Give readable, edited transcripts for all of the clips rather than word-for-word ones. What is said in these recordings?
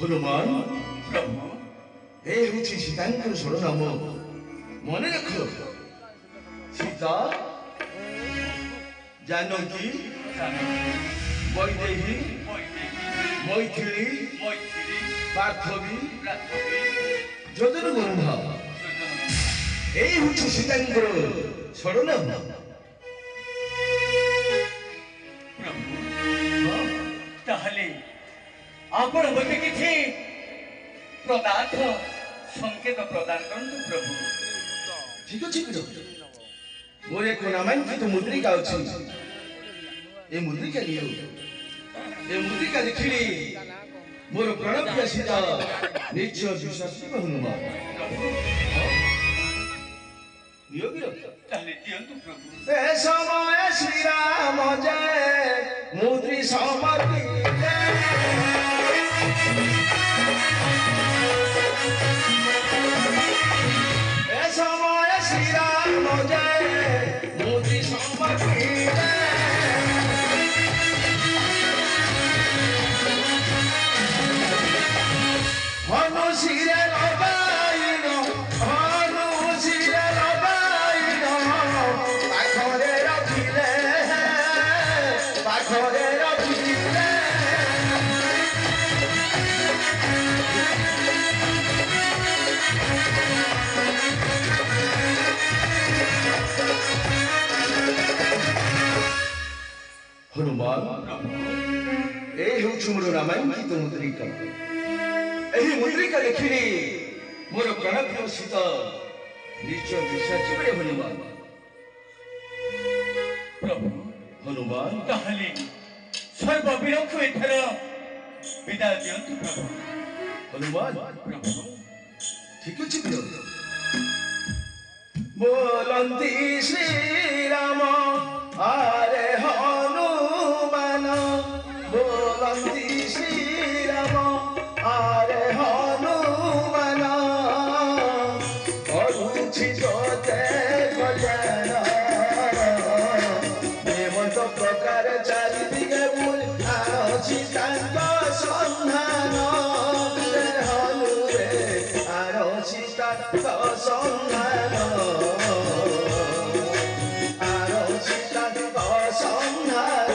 হনুমান প্রভু এই হচ্ছে সীতাঙ্কর সরনাম মনে রাখো সীতা জানকী বৈদেহী মৈথিলী পার্থবী যদুবন্ধা এই হচ্ছে সীতাঙ্কর সরনাম। তাহলে আপন হইতে কিছু পদার্থ সংকেত প্রদান করুন প্রভু। ঠিক আছে মোর এক নামাঙ্কিত মুদ্রিকা ଅଛି ଏ ମୁଦ୍ରିକା ନିଅ ଏ ମୁଦ୍ରିକା ଦେଖିଲେ ମୋର ପ୍ରାଣପ୍ରିୟ ସୀତା ନିଶ୍ଚୟ ବିଶ୍ୱାସ ଯିବ ହନୁମାନ। ନିଅ କି ତାହେଲେ ଦିଅନ୍ତୁ ପ୍ରଭୁ। ଏ ସମୟ ଶ୍ରୀରାମ ଜୟ ମୁଦ୍ରି ସମର୍ପିଲେ ଏ ସମୟ ଶ୍ରୀରାମ ଜୟ ମୁଦ୍ରି ସମର୍ପିଲେ হনু শিরে লগাইন হনু শিরে লগাইন পাখরে রখিলে পাখরে রখিলে হনুমান এই হচ্ছে মোর রামায়ণিত মুদ্রিকা। ଏହି ମୁଦ୍ରିକା ଦେଖିଲି ମୋର ପ୍ରାଣପ୍ରିୟ ସୀତା ନିଶ୍ଚୟ ବିଶ୍ୱାସ ଯିବେ ହନୁମାନ। ପ୍ରଭୁ ହନୁମାନ ତାହେଲେ ସର୍ବବିରକ୍ଷ ଏଥର ବିଦାୟ ଦିଅନ୍ତୁ ପ୍ରଭୁ। ହନୁମାନ ପ୍ରଭୁ ଠିକ ଅଛି ପ୍ରିୟ ବୋଲନ୍ତି ଶ୍ରୀରାମ ଆରେ ହନୁମାନ ବୋଲନ୍ତି ଶ୍ରୀରାମ আরে হনুমান করুছি তোতে কল্যাণ হেমন্ত প্রকার চারিদিকে মূল আছি তাঙ্ক সন্ধান হনু রে আরছি তাঙ্ক সন্ধান আরছি তাঙ্ক সন্ধান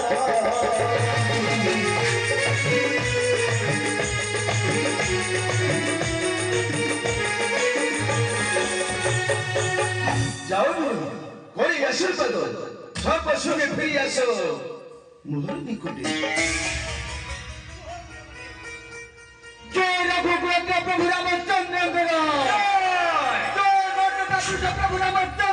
যাও করি আশীর্বাদ সর্ব সুখে ফিরে আসো মোহর নিকটে। জয় রঘুপতি প্রভু রামচন্দ্র জয় জয় প্রভু রামচন্দ্র।